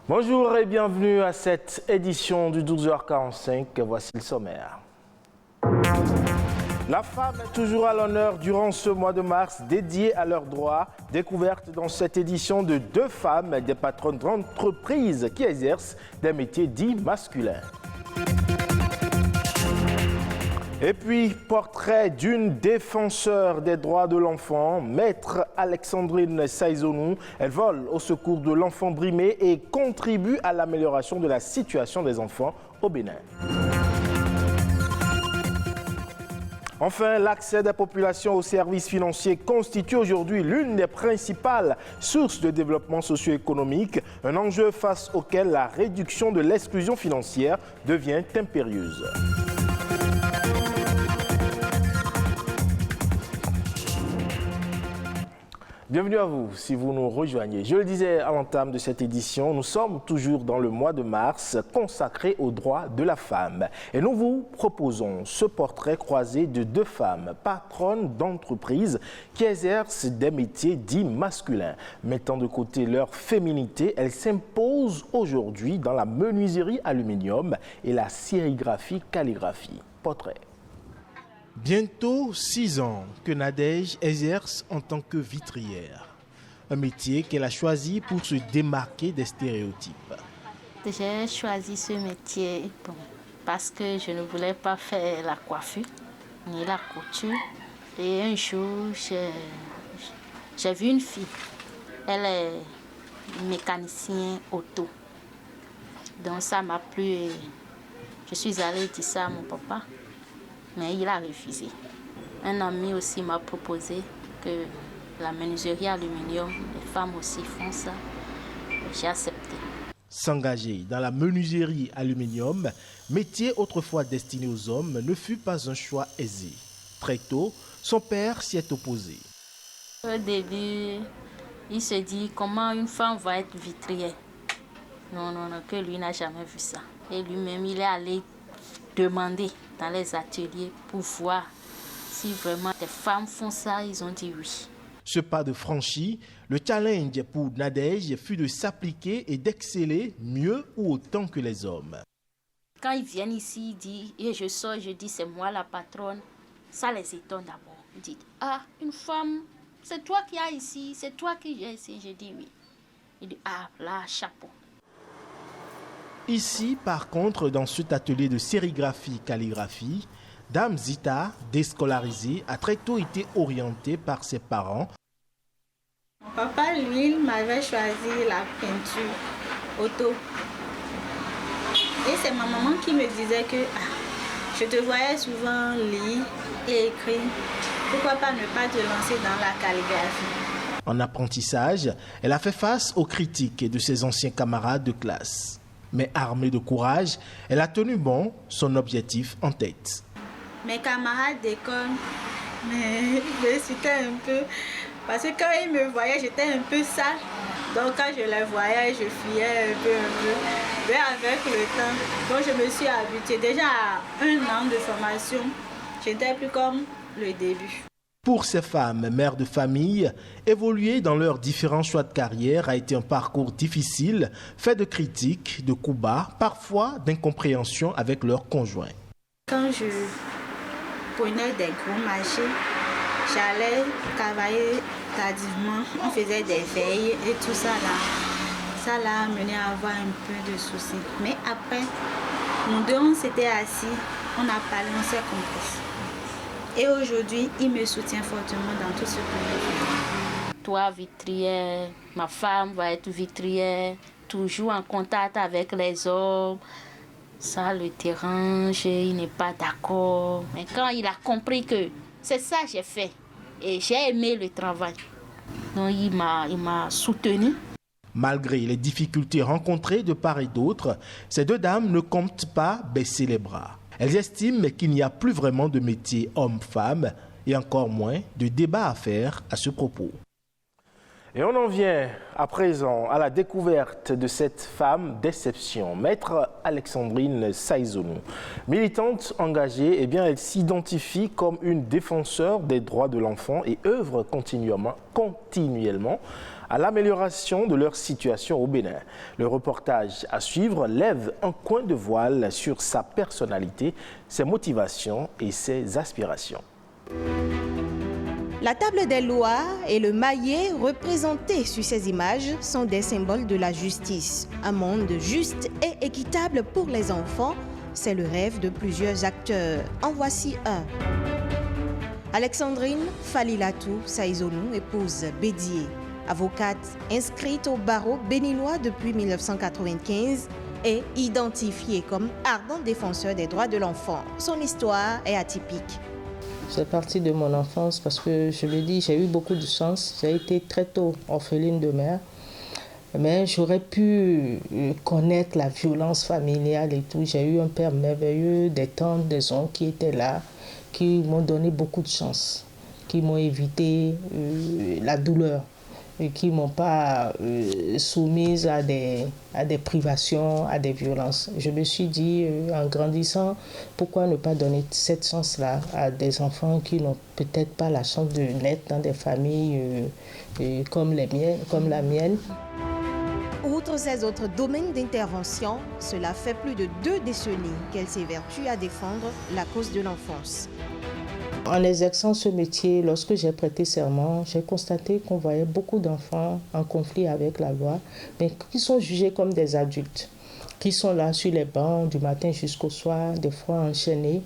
Bonjour et bienvenue à cette édition du 12h45. Voici le sommaire. La femme est toujours à l'honneur durant ce mois de mars dédié à leurs droits. Découverte dans cette édition de deux femmes, des patronnes d'entreprises qui exercent des métiers dits masculins. Et puis, portrait d'une défenseure des droits de l'enfant, maître Alexandrine Saïzonou. Elle vole au secours de l'enfant brimé et contribue à l'amélioration de la situation des enfants au Bénin. Enfin, l'accès des populations aux services financiers constitue aujourd'hui l'une des principales sources de développement socio-économique, un enjeu face auquel la réduction de l'exclusion financière devient impérieuse. Bienvenue à vous si vous nous rejoignez. Je le disais à l'entame de cette édition, nous sommes toujours dans le mois de mars consacré aux droits de la femme. Et nous vous proposons ce portrait croisé de deux femmes, patronnes d'entreprises qui exercent des métiers dits masculins. Mettant de côté leur féminité, elles s'imposent aujourd'hui dans la menuiserie aluminium et la sérigraphie-calligraphie. Portrait. Bientôt 6 ans que Nadège exerce en tant que vitrière. Un métier qu'elle a choisi pour se démarquer des stéréotypes. J'ai choisi ce métier parce que je ne voulais pas faire la coiffure ni la couture. Et un jour, j'ai vu une fille. Elle est mécanicienne auto. Donc ça m'a plu et je suis allée dire ça à mon papa. Mais il a refusé. Un ami aussi m'a proposé que la menuiserie aluminium, les femmes aussi font ça. J'ai accepté. S'engager dans la menuiserie aluminium, métier autrefois destiné aux hommes, ne fut pas un choix aisé. Très tôt, son père s'y est opposé. Au début, il se dit comment une femme va être vitrière. Non, que lui n'a jamais vu ça. Et lui-même, il est allé demander dans les ateliers pour voir si vraiment des femmes font ça. Ils ont dit oui. Ce pas de franchi, le challenge pour Nadège fut de s'appliquer et d'exceller mieux ou autant que les hommes. Quand ils viennent ici, ils disent, et je sors, je dis c'est moi la patronne, ça les étonne d'abord. Ils disent, ah, une femme, c'est toi qui as ici, c'est toi qui viens ici. Je dis oui. Ils disent, ah, là, chapeau. Ici, par contre, dans cet atelier de sérigraphie-calligraphie, Dame Zita, déscolarisée, a très tôt été orientée par ses parents. Mon papa, lui, m'avait choisi la peinture auto. Et c'est ma maman qui me disait que je te voyais souvent lire et écrire. Pourquoi pas ne pas te lancer dans la calligraphie? En apprentissage, elle a fait face aux critiques de ses anciens camarades de classe. Mais armée de courage, elle a tenu bon son objectif en tête. Mes camarades d'école me citaient un peu parce que quand ils me voyaient, j'étais un peu sale. Donc quand je les voyais, je fuyais un peu. Mais avec le temps, donc je me suis habituée. Déjà à 1 an de formation, j'étais plus comme le début. Pour ces femmes, mères de famille, évoluer dans leurs différents choix de carrière a été un parcours difficile, fait de critiques, de coups bas, parfois d'incompréhension avec leurs conjoints. Quand je prenais des gros marchés, j'allais travailler tardivement, on faisait des veilles et tout ça l'a mené à avoir un peu de soucis. Mais après, nous deux, on s'était assis, on a parlé, on s'est compris. Et aujourd'hui, il me soutient fortement dans tout ce que je fais. Toi, vitrière, ma femme va être vitrière, toujours en contact avec les hommes. Ça le dérange, il n'est pas d'accord. Mais quand il a compris que c'est ça que j'ai fait, et j'ai aimé le travail, donc il m'a soutenu. Malgré les difficultés rencontrées de part et d'autre, ces deux dames ne comptent pas baisser les bras. Elles estiment qu'il n'y a plus vraiment de métier homme-femme et encore moins de débat à faire à ce propos. Et on en vient à présent à la découverte de cette femme d'exception, Maître Alexandrine Saïzonou. Militante engagée, elle s'identifie comme une défenseur des droits de l'enfant et œuvre continuellement à l'amélioration de leur situation au Bénin. Le reportage à suivre lève un coin de voile sur sa personnalité, ses motivations et ses aspirations. La table des lois et le maillet représentés sur ces images sont des symboles de la justice. Un monde juste et équitable pour les enfants, c'est le rêve de plusieurs acteurs. En voici un. Alexandrine Falilatou Saïzonou, épouse Bédié, avocate inscrite au barreau béninois depuis 1995 et identifiée comme ardent défenseur des droits de l'enfant. Son histoire est atypique. C'est parti de mon enfance parce que, je le dis, j'ai eu beaucoup de chance. J'ai été très tôt orpheline de mère. Mais j'aurais pu connaître la violence familiale et tout. J'ai eu un père merveilleux, des tantes, des oncles qui étaient là, qui m'ont donné beaucoup de chance, qui m'ont évité la douleur et qui ne m'ont pas soumise à des privations, à des violences. Je me suis dit, en grandissant, pourquoi ne pas donner cette chance-là à des enfants qui n'ont peut-être pas la chance de naître dans des familles comme la mienne. Outre ces autres domaines d'intervention, cela fait plus de 2 décennies qu'elle s'évertue à défendre la cause de l'enfance. En exerçant ce métier, lorsque j'ai prêté serment, j'ai constaté qu'on voyait beaucoup d'enfants en conflit avec la loi, mais qui sont jugés comme des adultes, qui sont là sur les bancs du matin jusqu'au soir, des fois enchaînés,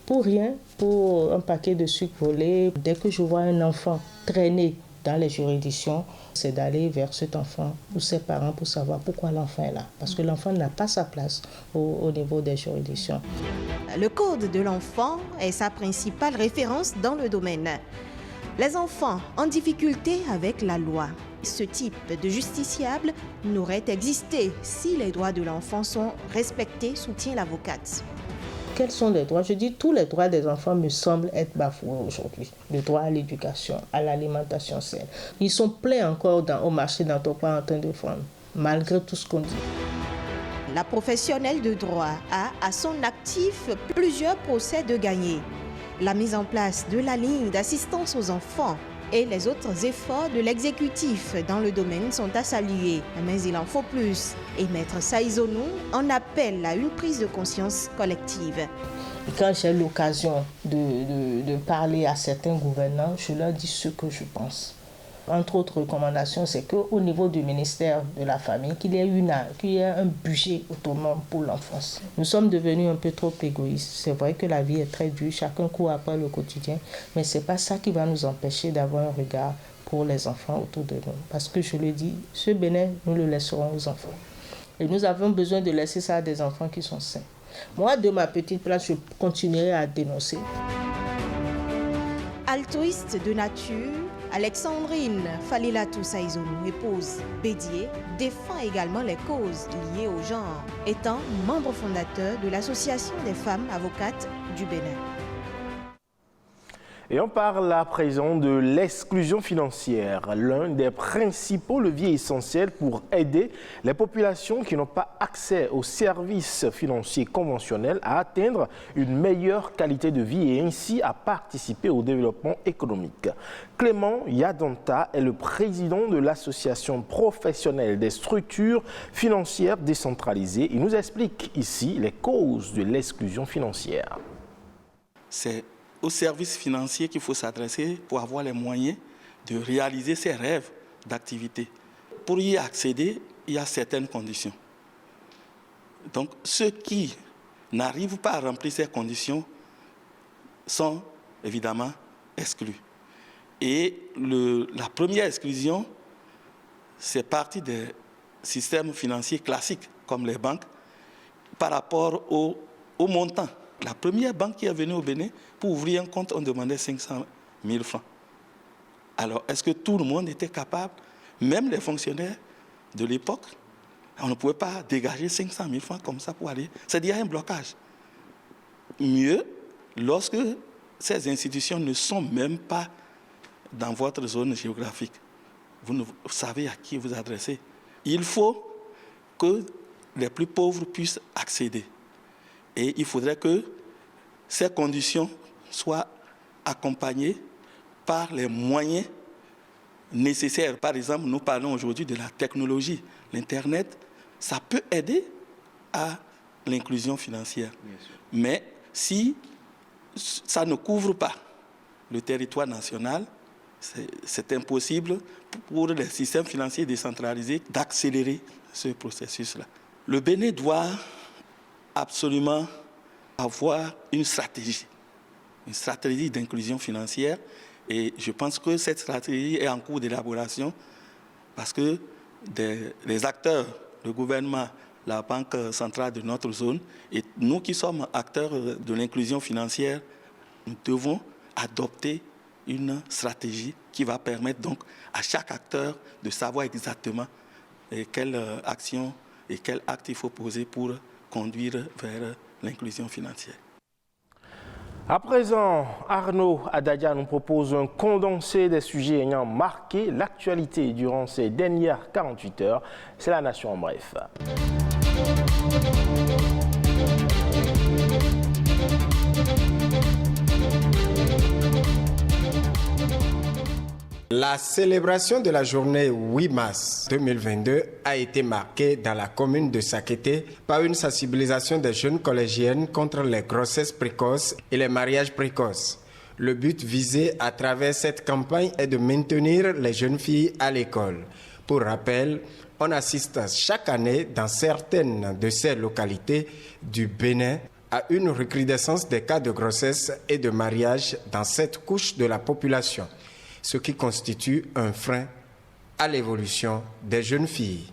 pour rien, pour un paquet de sucre volé. Dès que je vois un enfant traîner dans les juridictions, c'est d'aller vers cet enfant ou ses parents pour savoir pourquoi l'enfant est là. Parce que l'enfant n'a pas sa place au niveau des juridictions. Le Code de l'enfant est sa principale référence dans le domaine. Les enfants en difficulté avec la loi. Ce type de justiciable n'aurait existé si les droits de l'enfant sont respectés, soutient l'avocate. Quels sont les droits? Je dis tous les droits des enfants me semblent être bafoués aujourd'hui. Le droit à l'éducation, à l'alimentation saine. Ils sont pleins encore au marché d'emploi en train de vendre, malgré tout ce qu'on dit. La professionnelle de droit a à son actif plusieurs procès de gagner. La mise en place de la ligne d'assistance aux enfants et les autres efforts de l'exécutif dans le domaine sont à saluer. Mais il en faut plus. Et Maître Saïzonou en appelle à une prise de conscience collective. Et quand j'ai l'occasion de parler à certains gouvernants, je leur dis ce que je pense. Entre autres recommandations, c'est qu'au niveau du ministère de la Famille, qu'il y ait un budget autonome pour l'enfance. Nous sommes devenus un peu trop égoïstes. C'est vrai que la vie est très dure, chacun court après le quotidien, mais ce n'est pas ça qui va nous empêcher d'avoir un regard pour les enfants autour de nous. Parce que je le dis, ce Bénin, nous le laisserons aux enfants. Et nous avons besoin de laisser ça à des enfants qui sont sains. Moi, de ma petite place, je continuerai à dénoncer. Altruiste de nature, Alexandrine Falilatou Saïzonou, épouse Bédié, défend également les causes liées au genre, étant membre fondateur de l'Association des femmes avocates du Bénin. Et on parle à présent de l'exclusion financière, l'un des principaux leviers essentiels pour aider les populations qui n'ont pas accès aux services financiers conventionnels à atteindre une meilleure qualité de vie et ainsi à participer au développement économique. Clément Yadanta est le président de l'Association professionnelle des structures financières décentralisées. Il nous explique ici les causes de l'exclusion financière. C'est aux services financiers qu'il faut s'adresser pour avoir les moyens de réaliser ses rêves d'activité. Pour y accéder, il y a certaines conditions. Donc, ceux qui n'arrivent pas à remplir ces conditions sont évidemment exclus. Et la première exclusion, c'est partie des systèmes financiers classiques, comme les banques, par rapport au montant. La première banque qui est venue au Bénin, pour ouvrir un compte, on demandait 500 000 francs. Alors, est-ce que tout le monde était capable, même les fonctionnaires de l'époque, on ne pouvait pas dégager 500 000 francs comme ça pour aller. C'est-à-dire qu'il y a un blocage. Mieux, lorsque ces institutions ne sont même pas dans votre zone géographique. vous ne savez à qui vous adresser. Il faut que les plus pauvres puissent accéder. Et il faudrait que ces conditions soient accompagnées par les moyens nécessaires. Par exemple, nous parlons aujourd'hui de la technologie. L'Internet, ça peut aider à l'inclusion financière. Mais si ça ne couvre pas le territoire national, c'est impossible pour les systèmes financiers décentralisés d'accélérer ce processus-là. Le Bénin doit absolument avoir une stratégie d'inclusion financière. Et je pense que cette stratégie est en cours d'élaboration parce que les acteurs, le gouvernement, la Banque centrale de notre zone, et nous qui sommes acteurs de l'inclusion financière, nous devons adopter une stratégie qui va permettre donc à chaque acteur de savoir exactement quelle action et quel acte il faut poser pour conduire vers l'inclusion financière. À présent, Arnaud Adadia nous propose un condensé des sujets ayant marqué l'actualité durant ces dernières 48 heures. C'est la Nation en bref. La célébration de la journée 8 mars 2022 a été marquée dans la commune de Sakété par une sensibilisation des jeunes collégiennes contre les grossesses précoces et les mariages précoces. Le but visé à travers cette campagne est de maintenir les jeunes filles à l'école. Pour rappel, on assiste chaque année dans certaines de ces localités du Bénin à une recrudescence des cas de grossesse et de mariage dans cette couche de la population, ce qui constitue un frein à l'évolution des jeunes filles.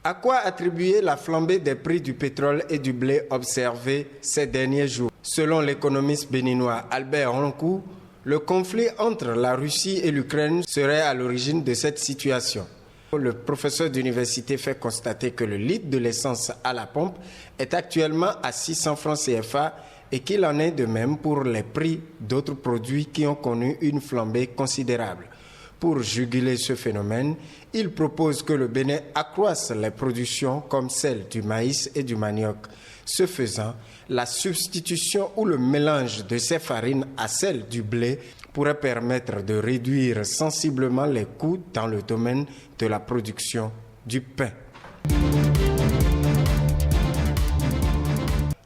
À quoi attribuer la flambée des prix du pétrole et du blé observée ces derniers jours? Selon l'économiste béninois Albert Ronkou, le conflit entre la Russie et l'Ukraine serait à l'origine de cette situation. Le professeur d'université fait constater que le litre de l'essence à la pompe est actuellement à 600 francs CFA et qu'il en est de même pour les prix d'autres produits qui ont connu une flambée considérable. Pour juguler ce phénomène, il propose que le Bénin accroisse les productions comme celle du maïs et du manioc. Ce faisant, la substitution ou le mélange de ces farines à celle du blé pourrait permettre de réduire sensiblement les coûts dans le domaine de la production du pain.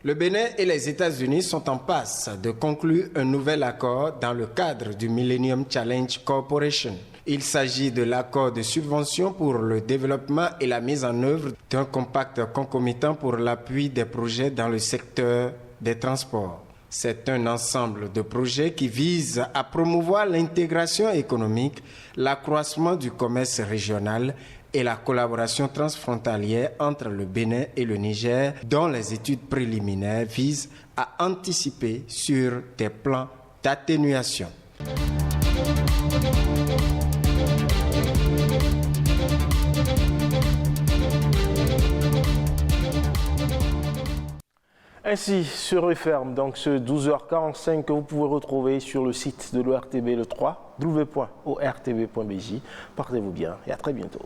Le Bénin et les États-Unis sont en passe de conclure un nouvel accord dans le cadre du Millennium Challenge Corporation. Il s'agit de l'accord de subvention pour le développement et la mise en œuvre d'un compact concomitant pour l'appui des projets dans le secteur des transports. C'est un ensemble de projets qui visent à promouvoir l'intégration économique, l'accroissement du commerce régional et la collaboration transfrontalière entre le Bénin et le Niger, dont les études préliminaires visent à anticiper sur des plans d'atténuation. Ainsi se referme donc ce 12h45 que vous pouvez retrouver sur le site de l'ORTB le 3, www.ortb.bj. Portez-vous bien et à très bientôt.